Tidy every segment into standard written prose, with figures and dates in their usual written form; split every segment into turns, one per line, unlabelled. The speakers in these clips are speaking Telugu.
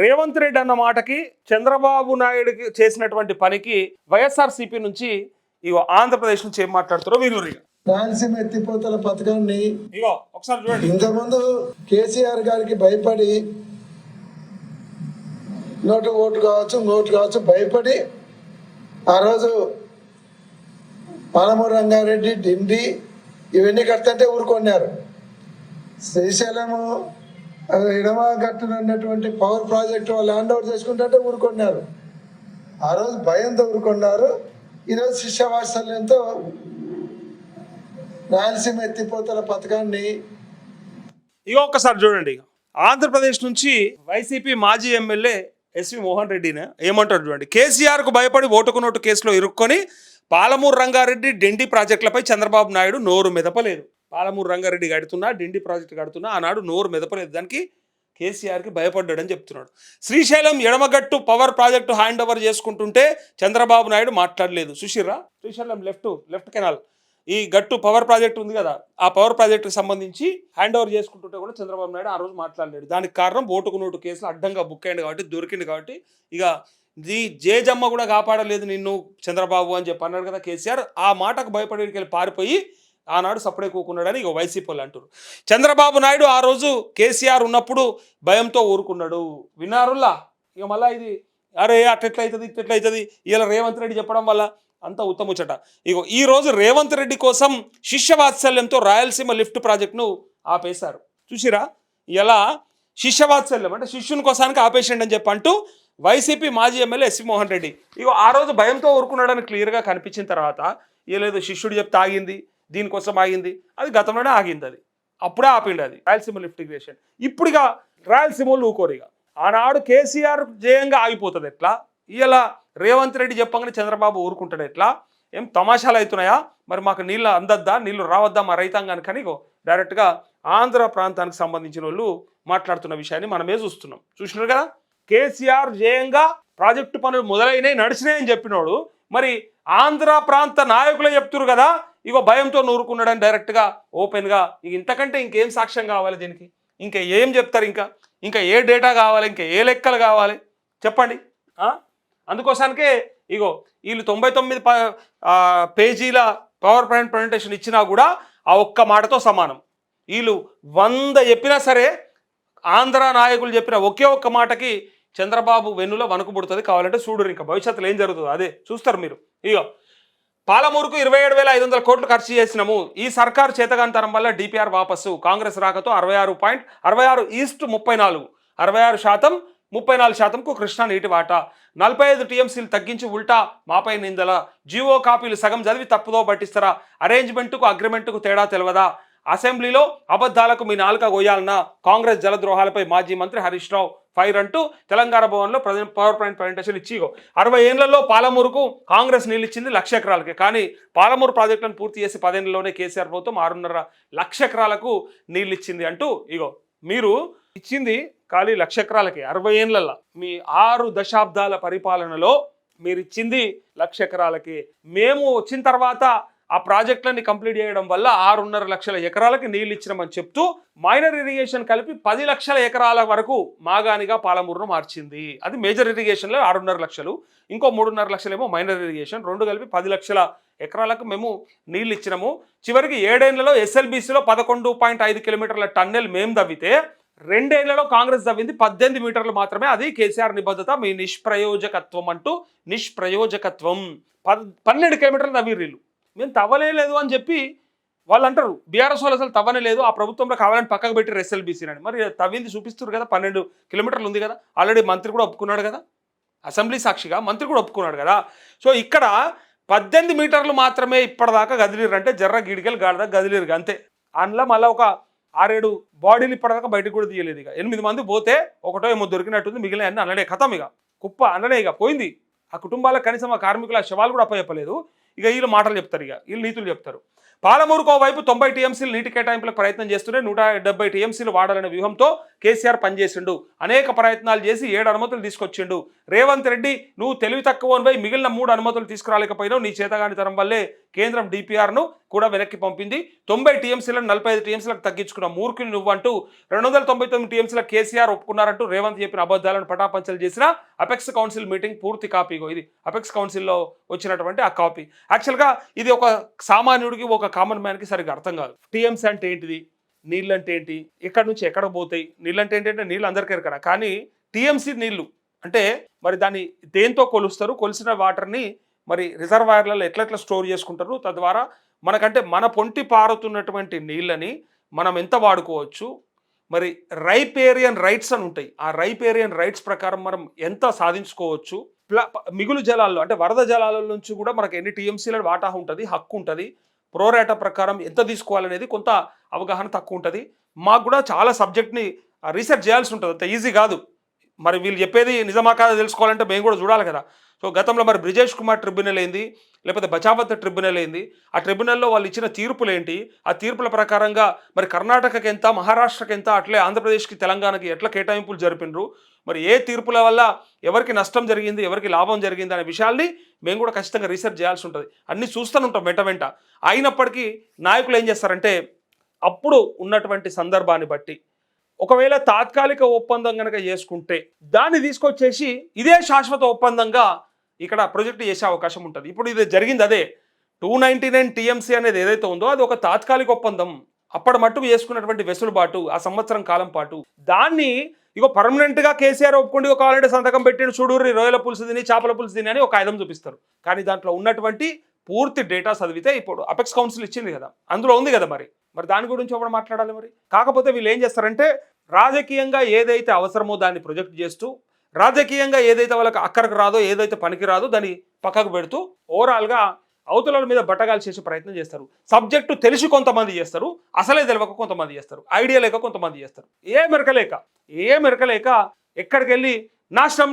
రేవంత్ రెడ్డి అన్న మాటకి చంద్రబాబు నాయుడుకి చేసినటువంటి పనికి వైఎస్ఆర్సీపీ నుంచి ఇగో ఆంధ్రప్రదేశ్ నుంచి ఏం మాట్లాడుతారో వీరు
రాయలసీమ ఎత్తిపోతల పథకాన్ని
ఇగో ఒకసారి చూడండి.
ఇంతకుముందు కేసీఆర్ గారికి భయపడి ఓటు కావచ్చు భయపడి ఆ రోజు పాలమూరు రంగారెడ్డి డిండి ఇవన్నీ కడుతుంటే ఊరుకొన్నారు. శ్రీశైలము ఎడమ గట్టున ఉన్నటువంటి పవర్ ప్రాజెక్టు వాళ్ళు హ్యాండ్ ఓవర్ చేసుకుంటుంటే ఊరుకొన్నారు. ఆ రోజు భయంతో ఊరుకున్నారు. ఈరోజు శిష్యవాత్సల్యంతో రాయలసీమ ఎత్తిపోతల పథకాన్ని
ఇగో ఒక్కసారి చూడండి. ఆంధ్రప్రదేశ్ నుంచి వైసీపీ మాజీ ఎమ్మెల్యే ఎస్వి మోహన్ రెడ్డిని ఏమంటారు చూడండి. కేసీఆర్కు భయపడి ఓటుకు నోటు కేసులో ఇరుక్కొని పాలమూరు రంగారెడ్డి డిండి ప్రాజెక్టులపై చంద్రబాబు నాయుడు నోరు మెదపలేదు. పాలమూరు రంగారెడ్డి కడుతున్నా, డిండి ప్రాజెక్టు కడుతున్నా ఆనాడు నోరు మెదపలేదు. దానికి కేసీఆర్కి భయపడ్డాడని చెప్తున్నాడు. శ్రీశైలం ఎడమగట్టు పవర్ ప్రాజెక్టు హ్యాండ్ ఓవర్ చేసుకుంటుంటే చంద్రబాబు నాయుడు మాట్లాడలేదు. చూసిర్రా, శ్రీశైలం లెఫ్ట్ కెనాల్ ఈ గట్టు పవర్ ప్రాజెక్ట్ ఉంది కదా, ఆ పవర్ ప్రాజెక్టుకి సంబంధించి హ్యాండ్ ఓవర్ చేసుకుంటుంటే కూడా చంద్రబాబు నాయుడు ఆ రోజు మాట్లాడలేడు. దానికి కారణం ఓటుకు నోటు కేసులు అడ్డంగా బుక్ అయ్యింది కాబట్టి, దొరికింది కాబట్టి. ఇక జేజమ్మ కూడా కాపాడలేదు నిన్ను చంద్రబాబు అని చెప్పి అన్నాడు కదా కేసీఆర్. ఆ మాటకు భయపడి వెళ్ళి పారిపోయి ఆనాడు సపడే కూకున్నాడని ఇక వైసీపీ వాళ్ళు అంటారు. చంద్రబాబు నాయుడు ఆ రోజు కేసీఆర్ ఉన్నప్పుడు భయంతో ఊరుకున్నాడు. విన్నారులా? ఇక మళ్ళీ ఇది అరే అట్లెట్లయితుంది ఇట్లెట్లయితుంది ఇలా రేవంత్ రెడ్డి చెప్పడం వల్ల అంత ఉత్తముచ్చట. ఇగో ఈరోజు రేవంత్ రెడ్డి కోసం శిష్యవాత్సల్యంతో రాయలసీమ లిఫ్ట్ ప్రాజెక్టును ఆపేశారు. చూసిరా, ఇలా శిష్యవాత్సల్యం అంటే శిష్యుని కోసానికి ఆపేసిండి అని చెప్పి అంటూ వైసీపీ మాజీ ఎమ్మెల్యే ఎస్వి మోహన్ రెడ్డి ఇగో ఆ రోజు భయంతో ఊరుకున్నాడని క్లియర్గా కనిపించిన తర్వాత ఏలేదు శిష్యుడు చెప్తే ఆగింది, దీనికోసం ఆగింది, అది గతంలోనే ఆగింది, అది అప్పుడే ఆపిండి అది రాయలసీమ లిఫ్ట్ ఇరిగేషన్. ఇప్పుడుగా రాయలసీమలు ఊకోరిగా ఆనాడు కేసీఆర్ జయంగా ఆగిపోతుంది ఎట్లా, ఇలా రేవంత్ రెడ్డి చెప్పగానే చంద్రబాబు ఊరుకుంటాడు ఎట్లా, ఏం తమాషాలు అవుతున్నాయా, మరి మాకు నీళ్ళు అందద్దా, నీళ్లు రావద్దా మా రైతాంగానికి అని డైరెక్ట్గా ఆంధ్ర ప్రాంతానికి సంబంధించిన వాళ్ళు మాట్లాడుతున్న విషయాన్ని మనమే చూస్తున్నాం. చూసినారు కదా, కేసీఆర్ జయంగా ప్రాజెక్టు పనులు మొదలైనవి నడిచినాయని చెప్పినోడు మరి ఆంధ్ర ప్రాంత నాయకులే చెప్తున్నారు కదా ఇగో భయంతో నూరుకున్నాడని డైరెక్ట్గా ఓపెన్గా. ఇక ఇంతకంటే ఇంకేం సాక్ష్యం కావాలి దీనికి? ఇంకా ఏం చెప్తారు? ఇంకా ఏ డేటా కావాలి? ఇంకా ఏ లెక్కలు కావాలి చెప్పండి? అందుకోసానికే ఇగో వీళ్ళు 99 పేజీల పవర్ పాయింట్ ప్రజెంటేషన్ ఇచ్చినా కూడా ఆ ఒక్క మాటతో సమానం. వీళ్ళు 100 చెప్పినా సరే ఆంధ్ర నాయకులు చెప్పిన ఒకే ఒక్క మాటకి చంద్రబాబు వెన్నులో వణుకు పుడుతుంది. కావాలంటే చూడరు, ఇంకా భవిష్యత్తులో ఏం జరుగుతుందో అదే చూస్తారు మీరు. ఇగో పాలమూరుకు 27,500 కోట్లు ఖర్చు చేసినాము. ఈ సర్కారు చేతగాంతరం వల్ల డిపిఆర్ వాపసు. కాంగ్రెస్ రాకతో 66.34 66% 34%కు కృష్ణా నీటి వాటా. 45 టీఎంసీలు తగ్గించి ఉల్టా మాపై నిందల. జీవో కాపీలు సగం చదివి తప్పుదో పట్టిస్తారా? అరేంజ్మెంటుకు అగ్రిమెంటుకు తేడా తెలియదా? అసెంబ్లీలో అబద్ధాలకు మీ నాలుక గొయ్యాలన్నా? కాంగ్రెస్ జలద్రోహాలపై మాజీ మంత్రి హరీష్ రావు ఫైర్ అంటూ తెలంగాణ భవన్లో పవర్ పాయింట్ ప్రజెంటేషన్ ఇచ్చి 60 ఏళ్లలో పాలమూరుకు కాంగ్రెస్ నీళ్ళు ఇచ్చింది 1,00,000 ఎకరాలకి. కానీ పాలమూరు ప్రాజెక్టులను పూర్తి చేసి 10 ఏళ్లలోనే కేసీఆర్ ప్రభుత్వం 6.5 లక్ష ఎకరాలకు నీళ్ళు ఇచ్చింది అంటూ ఇగో మీరు ఇచ్చింది ఖాళీ 1,00,000 ఎకరాలకి 60 ఏళ్లలో. మీ 6 దశాబ్దాల పరిపాలనలో మీరు ఇచ్చింది 1,00,000 ఎకరాలకి. మేము వచ్చిన తర్వాత ఆ ప్రాజెక్టులన్నీ కంప్లీట్ చేయడం వల్ల 6.5 లక్షల ఎకరాలకి నీళ్ళు ఇచ్చినామని చెప్తూ మైనర్ ఇరిగేషన్ కలిపి 10 లక్షల ఎకరాల వరకు మాగానిగా పాలమూరును మార్చింది. అది మేజర్ ఇరిగేషన్లో 6.5 లక్షలు, ఇంకో 3.5 లక్షలేమో మైనర్ ఇరిగేషన్, 2 కలిపి 10 లక్షల ఎకరాలకు మేము నీళ్ళు ఇచ్చినాము. చివరికి 7 ఏళ్లలో ఎస్ఎల్బీసీలో 11.5 కిలోమీటర్ల టన్నెల్ మేము తవ్వితే 2 ఏళ్లలో కాంగ్రెస్ తవ్వింది 18 మీటర్లు మాత్రమే. అది కేసీఆర్ నిబద్ధత, మీ నిష్ప్రయోజకత్వం అంటూ నిష్ప్రయోజకత్వం. 12 కిలోమీటర్లు తవ్విర్రీళ్ళు, మేము తవ్వలేదు అని చెప్పి వాళ్ళు అంటారు. బీఆర్ఎస్ వాళ్ళు అసలు తవ్వనే లేదు, ఆ ప్రభుత్వంలో కావాలని పక్కకు పెట్టి ఎస్ఎల్బీసీ అని. మరి తవ్వింది చూపిస్తారు కదా, 12 కిలోమీటర్లు ఉంది కదా. ఆల్రెడీ మంత్రి కూడా ఒప్పుకున్నాడు కదా, అసెంబ్లీ సాక్షిగా మంత్రి కూడా ఒప్పుకున్నాడు కదా. సో ఇక్కడ 18 మీటర్లు మాత్రమే ఇప్పటిదాకా గదిలిరు, అంటే జర్ర గిడికలు గాడిదాకా గదిలిరు అంతే. అందులో మళ్ళీ ఒక 6-7 బాడీలు ఇప్పటిదాకా బయటకు కూడా తీయలేదు. ఇక 8 మంది పోతే ఒకటో ఏమో దొరికినట్టుంది, మిగిలిన అన్నీ అన్నడే కథం, ఇక కుప్ప అన్నడే ఇక పోయింది. ఆ కుటుంబాలకు కనీసం ఆ కార్మికుల శవాలు కూడా అప్పచెప్పలేదు. ఇక వీళ్ళు మాటలు చెప్తారు, ఇక వీళ్ళు నీతులు చెప్తారు. పాలమూరుకు ఓవైపు 90 టీఎంసీలు నీటి కేటాయింపులకు ప్రయత్నం చేస్తూనే 170 టీఎంసీలు వాడాలనే వ్యూహంతో కేసీఆర్ పనిచేసిండు, అనేక ప్రయత్నాలు చేసి 7 అనుమతులు తీసుకొచ్చిండు. రేవంత్ రెడ్డి నువ్వు తెలివి తక్కువనిపై మిగిలిన 3 అనుమతులు తీసుకురాలేకపోయినావు, నీ చేతగానితనం వల్లే కేంద్రం డిపిఆర్ను కూడా వెనక్కి పంపింది. 90 టీఎంసీలను 45 టీఎంసీలకు తగ్గించుకున్న మూర్ఖులు నువ్వంటూ 299 టీఎంసీలకు కేసీఆర్ ఒప్పుకున్నారంటూ రేవంత్ చెప్పిన అబద్ధాలను పటాపంచలు చేసిన అపెక్స్ కౌన్సిల్ మీటింగ్ పూర్తి కాపీగో ఇది అపెక్స్ కౌన్సిల్లో వచ్చినటువంటి ఆ కాపీ. యాక్చువల్గా ఇది ఒక సామాన్యుడికి, ఒక కామన్ మ్యాన్కి సరిగ్గా అర్థం కాదు. టీఎంసీ అంటే ఏంటిది, నీళ్ళు అంటే ఏంటి, ఎక్కడి నుంచి ఎక్కడ పోతాయి, నీళ్ళు అంటే ఏంటంటే నీళ్ళు అందరికీ ఎరకరా, కానీ టీఎంసీ నీళ్ళు అంటే మరి దాన్ని దేంతో కొలుస్తారు, కొలిసిన వాటర్ని మరి రిజర్వాయర్లలో ఎట్లా స్టోర్ చేసుకుంటారు, తద్వారా మనకంటే మన పొంటి పారుతున్నటువంటి నీళ్ళని మనం ఎంత వాడుకోవచ్చు, మరి రైపేరియన్ రైట్స్ అని ఉంటాయి, ఆ రైపేరియన్ రైట్స్ ప్రకారం మనం ఎంత సాధించుకోవచ్చు, మిగులు జలాల్లో అంటే వరద జలాల నుంచి కూడా మనకు ఎన్ని టీఎంసీల వాటా ఉంటుంది, హక్కు ఉంటుంది, ప్రోరేటా ప్రకారం ఎంత తీసుకోవాలనేది కొంత అవగాహన తక్కువ ఉంటుంది. మాకు కూడా చాలా సబ్జెక్ట్ని రీసెర్చ్ చేయాల్సి ఉంటుంది, అంత ఈజీ కాదు. మరి వీళ్ళు చెప్పేది నిజమా కాదా తెలుసుకోవాలంటే మేము కూడా చూడాలి కదా. సో గతంలో మరి బ్రిజేష్ కుమార్ ట్రిబ్యునల్ ఏంది, లేకపోతే బచావత్ ట్రిబ్యునల్ ఏంది, ఆ ట్రిబ్యునల్లో వాళ్ళు ఇచ్చిన తీర్పులు ఏంటి, ఆ తీర్పుల ప్రకారంగా మరి కర్ణాటకకి ఎంత, మహారాష్ట్రకి ఎంత, అట్లే ఆంధ్రప్రదేశ్కి తెలంగాణకి ఎట్లా కేటాయింపులు జరిపినరు, మరి ఏ తీర్పుల వల్ల ఎవరికి నష్టం జరిగింది, ఎవరికి లాభం జరిగింది అనే విషయాల్ని మేము కూడా ఖచ్చితంగా రీసెర్చ్ చేయాల్సి ఉంటుంది. అన్నీ చూస్తూనే ఉంటాం వెంట. అయినప్పటికీ నాయకులు ఏం చేస్తారంటే అప్పుడు ఉన్నటువంటి సందర్భాన్ని బట్టి ఒకవేళ తాత్కాలిక ఒప్పందం కనుక చేసుకుంటే దాన్ని తీసుకొచ్చేసి ఇదే శాశ్వత ఒప్పందంగా ఇక్కడ ప్రొజెక్ట్ చేసే అవకాశం ఉంటుంది. ఇప్పుడు ఇది జరిగింది అదే 299 టీఎంసీ అనేది ఏదైతే ఉందో అది ఒక తాత్కాలిక ఒప్పందం, అప్పటి మట్టుకు చేసుకున్నటువంటి వెసులుబాటు ఆ సంవత్సరం కాలం పాటు. దాన్ని ఇగో పర్మనెంట్గా కేసీఆర్ ఒప్పుకోండి, ఒక ఆల్రెడీ సంతకం పెట్టిన చూడూరి రొయ్యల పులుసు తిని చేపల పులుసు తిని అని ఒక ఆయుధం చూపిస్తారు. కానీ దాంట్లో ఉన్నటువంటి పూర్తి డేటా చదివితే ఇప్పుడు అపెక్స్ కౌన్సిల్ ఇచ్చింది కదా, అందులో ఉంది కదా, మరి దాని గురించి ఎవరు మాట్లాడాలి మరి. కాకపోతే వీళ్ళు ఏం చేస్తారంటే రాజకీయంగా ఏదైతే అవసరమో దాన్ని ప్రొజెక్ట్ చేస్తూ, రాజకీయంగా ఏదైతే వాళ్ళకి అక్కడికి రాదో, ఏదైతే పనికి రాదో దాన్ని పక్కకు పెడుతూ ఓవరాల్గా అవతల మీద బట్టగాలు చేసే ప్రయత్నం చేస్తారు. సబ్జెక్టు తెలిసి కొంతమంది చేస్తారు, అసలే తెలియక కొంతమంది చేస్తారు, ఐడియా లేక కొంతమంది చేస్తారు. ఏ మెరకలేక ఎక్కడికి వెళ్ళి నాశనం.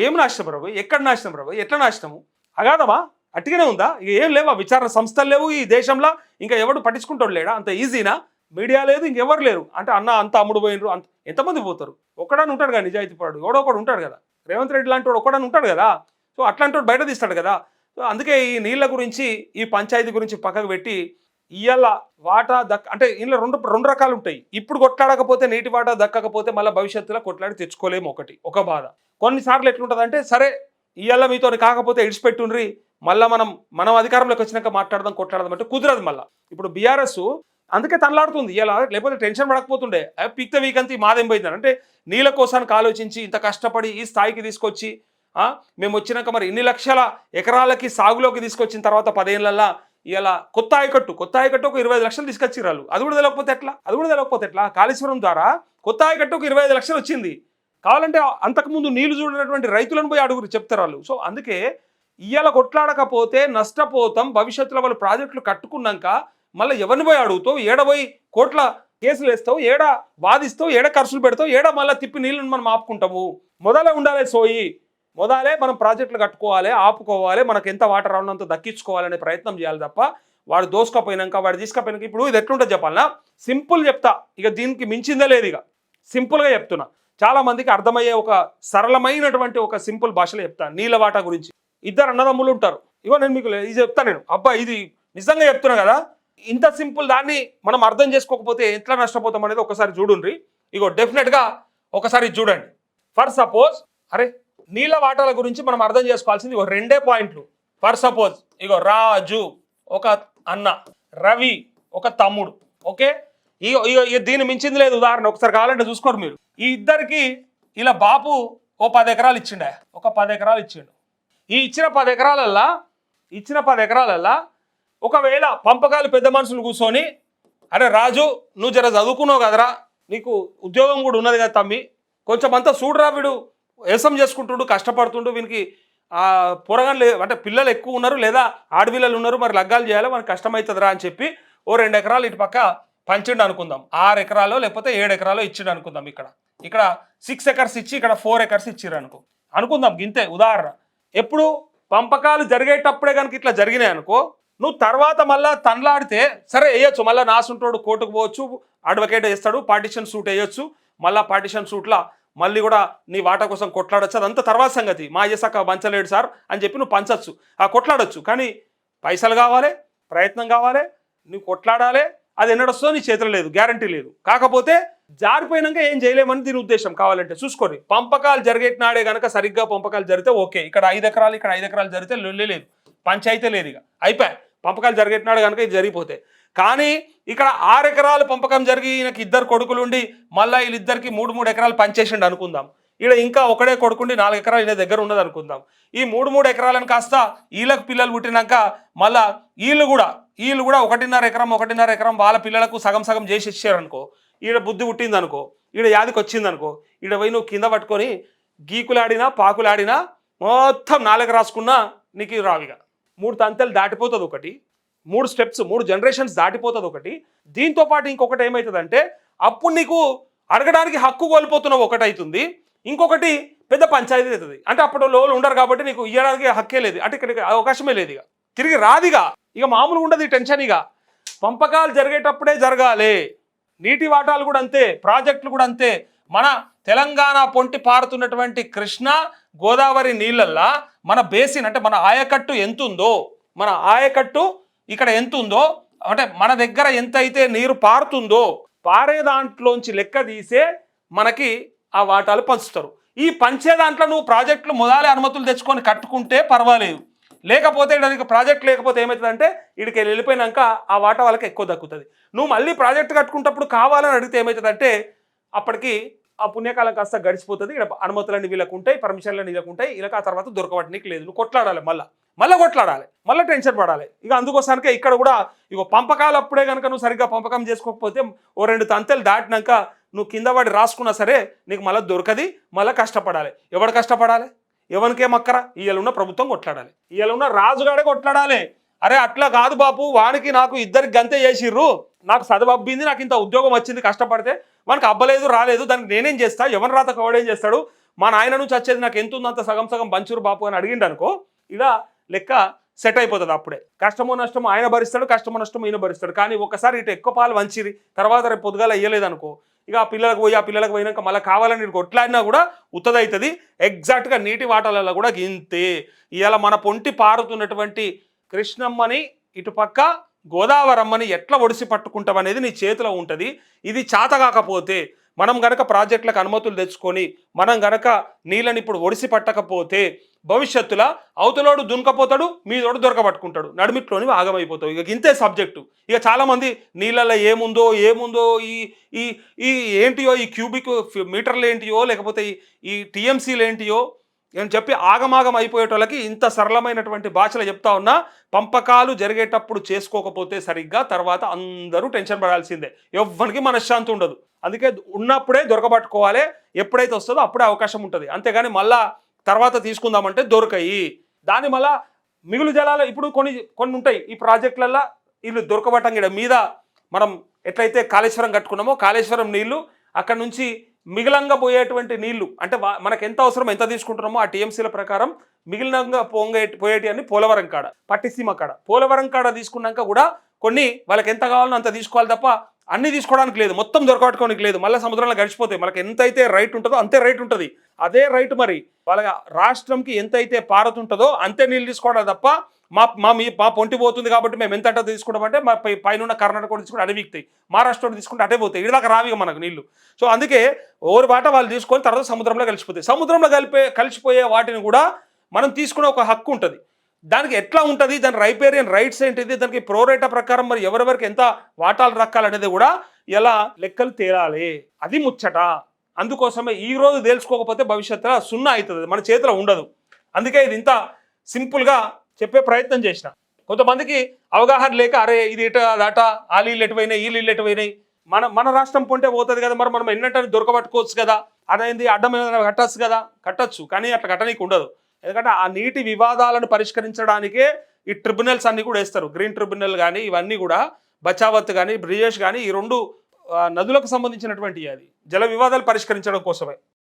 ఏం నాశనం రాబోయ్, ఎక్కడ నాశనం రాబోయ్, ఎట్లా నాశనము అగాదమా, అట్టిగానే ఉందా, ఇక ఏం లేవా, విచారణ సంస్థలు లేవు ఈ దేశంలో, ఇంకా ఎవడు పట్టించుకుంటాడు లేడా, అంత ఈజీనా, మీడియా లేదు, ఇంకెవరు లేరు అంటే అన్న అంత అమ్ముడు పోయినరు, అంత ఎంతమంది పోతారు, ఒక్కడని ఉంటాడు కదా నిజాయితీ పడు, ఎవడో ఒకడు ఉంటాడు కదా, రేవంత్ రెడ్డి లాంటి వాడు ఒక్కడని ఉంటాడు కదా. సో అట్లాంటి వాడు బయట తీస్తాడు కదా. సో అందుకే ఈ నీళ్ళ గురించి, ఈ పంచాయతీ గురించి పక్కకు పెట్టి ఇవాళ వాటా అంటే ఇందులో రెండు రకాలు ఉంటాయి. ఇప్పుడు కొట్లాడకపోతే నీటి వాటా దక్కకపోతే మళ్ళీ భవిష్యత్తులో కొట్లాడి తెచ్చుకోలేము, ఒక బాధ. కొన్నిసార్లు ఎట్లుంటుంది అంటే సరే ఇవాళ మీతో కాకపోతే ఇడిచిపెట్టుండ్రి, మళ్ళీ మనం అధికారంలోకి వచ్చినాక మాట్లాడదాం కొట్లాడదాం అంటే కుదరదు. మళ్ళీ ఇప్పుడు బీఆర్ఎస్ అందుకే తనలాడుతుంది ఇలా, లేకపోతే టెన్షన్ పడకపోతుండే పిక్త వీక్ అంతా మాదేం పోయిందని అంటే నీళ్ళ కోసానికి ఆలోచించి ఇంత కష్టపడి ఈ స్థాయికి తీసుకొచ్చి మేము వచ్చినాక మరి ఇన్ని లక్షల ఎకరాలకి సాగులోకి తీసుకొచ్చిన తర్వాత 10 ఏళ్ళల్లో ఇలా కొత్త ఆయకట్టు ఒక 25 లక్షలు తీసుకొచ్చిరాళ్ళు. అది కూడా తెలియకపోతే ఎట్లా కాళేశ్వరం ద్వారా కొత్త ఆయకట్టు ఒక 25 లక్షలు వచ్చింది. కావాలంటే అంతకుముందు నీళ్లు చూడనటువంటి రైతులను పోయి అడుగురు చెప్తారు వాళ్ళు. సో అందుకే ఇవాళ కొట్లాడకపోతే నష్టపోతాం, భవిష్యత్తులో వాళ్ళు ప్రాజెక్టులు కట్టుకున్నాక మళ్ళీ ఎవరిని పోయి అడుగుతావు, ఏడపోయి కోట్ల కేసులు వేస్తావు, ఏడ వాదిస్తావు, ఏడ ఖర్చులు పెడతావు, ఏడ మళ్ళీ తిప్పి నీళ్ళని మనం ఆపుకుంటాము. మొదలే ఉండాలి సోయి, మొదలే మనం ప్రాజెక్టులు కట్టుకోవాలి, ఆపుకోవాలి, మనకు ఎంత వాటర్ రావడంతో దక్కించుకోవాలనే ప్రయత్నం చేయాలి తప్ప వాడు దోసుకపోయినాక వాడు తీసుకపోయినాక ఇప్పుడు ఇది ఎట్లుంటుంది చెప్పాలన్నా, సింపుల్ చెప్తా, ఇక దీనికి మించిందే లేదు, ఇక సింపుల్గా చెప్తున్నా, చాలా మందికి అర్థమయ్యే ఒక సరళమైనటువంటి ఒక సింపుల్ భాషలో చెప్తా. నీళ్ళ వాటా గురించి 2 అన్నదమ్ములు ఉంటారు. ఇగో నేను మీకు ఇది చెప్తాను, అబ్బా ఇది నిజంగా చెప్తున్నా కదా, ఇంత సింపుల్ దాన్ని మనం అర్థం చేసుకోకపోతే ఎట్లా నష్టపోతాం అనేది ఒకసారి చూడండి. ఇగో డెఫినెట్గా ఒకసారి చూడండి. ఫర్ సపోజ్ అరే నీళ్ళ వాటాల గురించి మనం అర్థం చేసుకోవాల్సింది 2 పాయింట్లు. ఫర్ సపోజ్ ఇగో రాజు ఒక అన్న, రవి ఒక తమ్ముడు, ఓకే, ఇక దీన్ని మించింది లేదు. ఉదాహరణ ఒకసారి కావాలంటే చూసుకోరు మీరు. ఈ ఇద్దరికి ఇలా బాపు ఓ 10 ఎకరాలు ఇచ్చిండే, ఒక 10 ఎకరాలు ఇచ్చిండు. ఈ ఇచ్చిన 10 ఎకరాలల్లా ఒకవేళ పంపకాలు పెద్ద మనుషులు కూర్చొని అరే రాజు నువ్వు జర చదువుకున్నావు కదరా, నీకు ఉద్యోగం కూడా ఉన్నది కదా తమ్మి, కొంచెం అంతా చూడరా, వీడు వ్యవసాయం చేసుకుంటుండు, కష్టపడుతుండు, వీనికి పొరగాలు అంటే పిల్లలు ఎక్కువ ఉన్నారు లేదా ఆడపిల్లలు ఉన్నారు, మరి లగ్గాలు చేయాలి, మనకు కష్టమవుతుందిరా అని చెప్పి ఓ 2 ఎకరాలు ఇటు పక్క పంచిండు అనుకుందాం, 6 ఎకరాలో లేకపోతే 7 ఎకరాలో ఇచ్చిండు అనుకుందాం. ఇక్కడ 6 ఎకర్స్ ఇచ్చి ఇక్కడ 4 ఎకర్స్ ఇచ్చిర్రు అనుకుందాం. ఇంతే ఉదాహరణ. ఎప్పుడు పంపకాలు జరిగేటప్పుడే కనుక ఇట్లా జరిగినాయి అనుకో, నువ్వు తర్వాత మళ్ళా తనలాడితే సరే వేయొచ్చు, మళ్ళీ నాసుంటోడు కోర్టుకు పోవచ్చు, అడ్వకేట్ వేస్తాడు, పార్టిషన్ సూట్ వేయొచ్చు, మళ్ళీ పార్టిషన్ సూట్లా మళ్ళీ కూడా నీ వాటా కోసం కొట్లాడచ్చు, అదంతా తర్వాత సంగతి. మా అయ్యసాక పంచలేడు సార్ అని చెప్పి నువ్వు పంచచ్చు, ఆ కొట్లాడచ్చు. కానీ పైసలు కావాలి, ప్రయత్నం కావాలి, నువ్వు కొట్లాడాలి. అది ఎన్నడొస్తుందో నీ చేతిలో లేదు, గ్యారంటీ లేదు. కాకపోతే జారిపోయినాక ఏం చేయలేమని దీని ఉద్దేశం. కావాలంటే చూసుకోండి, పంపకాలు జరిగేటినాడే కనుక సరిగ్గా పంపకాలు జరిగితే ఓకే. ఇక్కడ 5 ఎకరాలు ఇక్కడ 5 ఎకరాలు జరిగితే లొల్లే లేదు, పంచాయితీ లేదు, ఇక అయిపోయాయి. పంపకాలు జరిగేటినాడు కనుక ఇది జరిగిపోతే. కానీ ఇక్కడ 6 ఎకరాలు పంపకం జరిగి ఈయనకి 2 కొడుకులుండి మళ్ళీ వీళ్ళిద్దరికి 3 ఎకరాలు పంచేసిండు అనుకుందాం. ఈడ ఇంకా ఒకడే కొడుకుండి 4 ఎకరాలు ఈయన దగ్గర ఉన్నది అనుకుందాం. ఈ 3 ఎకరాలను కాస్త వీళ్ళకి పిల్లలు పుట్టినాక మళ్ళా వీళ్ళు కూడా 1.5 ఎకరం వాళ్ళ పిల్లలకు సగం సగం చేసి ఇచ్చారనుకో, ఈడ బుద్ధి పుట్టింది అనుకో, ఈడ యాదికి వచ్చింది అనుకో, ఈడ పోయి నువ్వు కింద పట్టుకొని గీకులాడినా పాకులాడినా మొత్తం 4 రాసుకున్నా నీకు రావిగా. 3 తంతెలు దాటిపోతుంది ఒకటి, 3 స్టెప్స్ 3 జనరేషన్స్ దాటిపోతుంది ఒకటి. దీంతో పాటు ఇంకొకటి ఏమవుతుందంటే అప్పుడు నీకు అడగడానికి హక్కు కోల్పోతున్నావు ఒకటి అవుతుంది, ఇంకొకటి పెద్ద పంచాయతీ అవుతుంది. అంటే అప్పుడు లోలు ఉండరు కాబట్టి నీకు ఇవ్వడానికి హక్కే లేదు, అంటే ఇక్కడికి అవకాశమే లేదు, ఇక తిరిగి రాదిగా. ఇక మామూలుగా ఉండదు ఈ టెన్షన్. ఇక పంపకాలు జరిగేటప్పుడే జరగాలి. నీటి వాటాలు కూడా అంతే, ప్రాజెక్టులు కూడా అంతే. మన తెలంగాణ పొంటి పారుతున్నటువంటి కృష్ణా గోదావరి నీళ్ళల్లా మన బేసిన్ అంటే మన ఆయకట్టు ఎంత ఉందో, మన ఆయకట్టు ఇక్కడ ఎంత ఉందో, అంటే మన దగ్గర ఎంత అయితే నీరు పారుతుందో పారే దాంట్లోంచి లెక్క తీసే మనకి ఆ వాటాలు పంచుతారు. ఈ పంచే దాంట్లో నువ్వు ప్రాజెక్టులు మొదలే అనుమతులు తెచ్చుకొని కట్టుకుంటే పర్వాలేదు, లేకపోతే ఇక్కడ ప్రాజెక్ట్ లేకపోతే ఏమవుతుందంటే ఇక్కడికి వెళ్ళిపోయినాక ఆ వాటా వాళ్ళకి ఎక్కువ దక్కుతుంది. నువ్వు మళ్ళీ ప్రాజెక్ట్ కట్టుకుంటప్పుడు కావాలని అడిగితే ఏమవుతుందంటే అప్పటికి ఆ పుణ్యకాలం కాస్త గడిచిపోతుంది. ఇక్కడ అనుమతులన్నీ వీళ్ళకు ఉంటాయి, పర్మిషన్లన్నీ వీళ్ళకు ఉంటాయి, వీళ్ళకి ఆ తర్వాత దొరకబట్టనికి లేదు. నువ్వు కొట్లాడాలి, మళ్ళీ కొట్లాడాలి, మళ్ళీ టెన్షన్ పడాలి. ఇక అందుకోసానికే ఇక్కడ కూడా ఇగో పంపకాలు అప్పుడే కనుక నువ్వు సరిగ్గా పంపకం చేసుకోకపోతే 2 తంతెలు దాటినాక నువ్వు కింద పడి రాసుకున్నా సరే నీకు మళ్ళీ దొరకది, మళ్ళీ కష్టపడాలి. ఎవడు కష్టపడాలి? ఎవరికేం అక్కర? ఇవాళ ప్రభుత్వం కొట్లాడాలి, ఇవాళ రాజుగాడే కొట్లాడాలి. అరే అట్లా కాదు బాపు, వానికి నాకు 2 గంతే చేసిర్రు, నాకు చదువు అబ్బింది, నాకు ఇంత ఉద్యోగం వచ్చింది, కష్టపడితే వానికి అబ్బలేదు రాలేదు, దానికి నేనేం చేస్తా, ఎవరి రాత కవడేం చేస్తాడు, మా నాయన నుంచి వచ్చేది నాకు ఎంత ఉందో అంత సగం సగం పంచురు బాపు అని అడిగిండు అనుకో, ఇలా లెక్క సెట్ అయిపోతుంది. అప్పుడే కష్టమో నష్టమో ఆయన భరిస్తాడు, కష్టమో నష్టమో ఈయన భరిస్తాడు. కానీ ఒకసారి ఇటు ఎక్కువ పాలు వంచిరి తర్వాత రేపు పొద్దుగాల ఇయ్యలేదు అనుకో, ఇక ఆ పిల్లలకు పోయినాక మళ్ళీ కావాలని నీకు కొట్లాడినా కూడా ఉత్తదవుతుంది. ఎగ్జాక్ట్గా నీటి వాటాలలో కూడా ఇంతే. ఇవాళ మన పొంటి పారుతున్నటువంటి కృష్ణమ్మని ఇటుపక్క గోదావరమ్మని ఎట్లా ఒడిసి పట్టుకుంటాం అనేది నీ చేతిలో ఉంటుంది. ఇది చేత కాకపోతే మనం గనక ప్రాజెక్టులకు అనుమతులు తెచ్చుకొని మనం గనక నీళ్ళని ఇప్పుడు ఒడిసి పట్టకపోతే భవిష్యత్తులో అవతలోడు దునకపోతాడు, మీదోడు దొరకబట్టుకుంటాడు, నడిమిట్లోని ఆగమైపోతావు. ఇక ఇంతే సబ్జెక్టు. ఇక చాలామంది నీళ్ళల్లో ఏముందో ఈ ఏంటియో, ఈ క్యూబిక్ మీటర్లు ఏంటియో, లేకపోతే ఈ టీఎంసీలు ఏంటియో అని చెప్పి ఆగమాగం అయిపోయేటోళ్ళకి ఇంత సరళమైనటువంటి భాషలో చెప్తా ఉన్నా. పంపకాలు జరిగేటప్పుడు చేసుకోకపోతే సరిగ్గా తర్వాత అందరూ టెన్షన్ పడాల్సిందే, ఎవ్వరికి మనశ్శాంతి ఉండదు. అందుకే ఉన్నప్పుడే దొరకబట్టుకోవాలి, ఎప్పుడైతే వస్తుందో అప్పుడే అవకాశం ఉంటుంది. అంతేగాని మళ్ళా తర్వాత తీసుకుందామంటే దొరకాయి. దాని మళ్ళా మిగులు జలాలు ఇప్పుడు కొన్ని ఉంటాయి ఈ ప్రాజెక్టులలో, వీళ్ళు దొరకబట్టం మీద మనం ఎట్లయితే కాళేశ్వరం కట్టుకున్నామో కాళేశ్వరం నీళ్లు అక్కడ నుంచి మిగిలంగా పోయేటువంటి నీళ్లు అంటే మనకు ఎంత అవసరం ఎంత తీసుకుంటున్నామో ఆ టీఎంసీల ప్రకారం మిగిలినంగా పోయేటి అని పోలవరం కాడ, పట్టిసీమ కాడ, పోలవరం కాడ తీసుకున్నాక కూడా కొన్ని వాళ్ళకి ఎంత కావాలో అంత తీసుకోవాలి తప్ప అన్ని తీసుకోవడానికి లేదు, మొత్తం దొరకబట్టుకోవడానికి లేదు. మళ్ళీ సముద్రంలో గడిచిపోతాయి. మనకి ఎంతైతే రైట్ ఉంటుందో అంతే రైట్ ఉంటుంది. అదే రైట్ మరి వాళ్ళ రాష్ట్రంకి ఎంతైతే పారుతుంటుందో అంతే నీళ్ళు తీసుకోవడం తప్ప మా పొంటి పోతుంది కాబట్టి మేము ఎంత అంటే తీసుకుంటామంటే మా పైన కర్ణాటక తీసుకుంటే అడే వీక్తాయి, మహారాష్ట్ర తీసుకుంటే అటే పోతాయి, ఇదిదాకా రావిగా మనకు నీళ్లు. సో అందుకే ఓరి బాట వాళ్ళు తీసుకొని తర్వాత సముద్రంలో కలిసిపోతాయి. సముద్రంలో కలిసిపోయే వాటిని కూడా మనం తీసుకునే ఒక హక్కు ఉంటుంది. దానికి ఎట్లా ఉంటుంది, దాని రైపేరియన్ రైట్స్ ఏంటిది, దానికి ప్రోరేటా ప్రకారం మరి ఎవరెవరికి ఎంత వాటాలు రక్కాలనేది కూడా ఎలా లెక్కలు తేలాలి, అది ముచ్చట. అందుకోసమే ఈ రోజు తెలుసుకోకపోతే భవిష్యత్తులో సున్నా అవుతుంది, మన చేతిలో ఉండదు. అందుకే ఇది ఇంత సింపుల్గా చెప్పే ప్రయత్నం చేసిన. కొంతమందికి అవగాహన లేక అరే ఇది ఇట అట, ఆ నీళ్ళు ఎటువైనాయి ఈ నీళ్ళు ఎటువైనాయి, మన రాష్ట్రం పొంటే పోతుంది కదా, మరి మనం ఎన్నటని దొరకబట్టుకోవచ్చు కదా, అదేంది అడ్డం ఏదైనా కట్టచ్చు కదా, కట్టచ్చు. కానీ అట్లా కట్టనీకి ఉండదు. ఎందుకంటే ఆ నీటి వివాదాలను పరిష్కరించడానికే ఈ ట్రిబ్యునల్స్ అన్ని కూడా వేస్తారు. గ్రీన్ ట్రిబ్యునల్ కానీ ఇవన్నీ కూడా, బచావత్ కానీ బ్రిజేష్ కానీ, ఈ 2 నదులకు సంబంధించినటువంటి అది జల వివాదాలు పరిష్కరించడం కోసమే.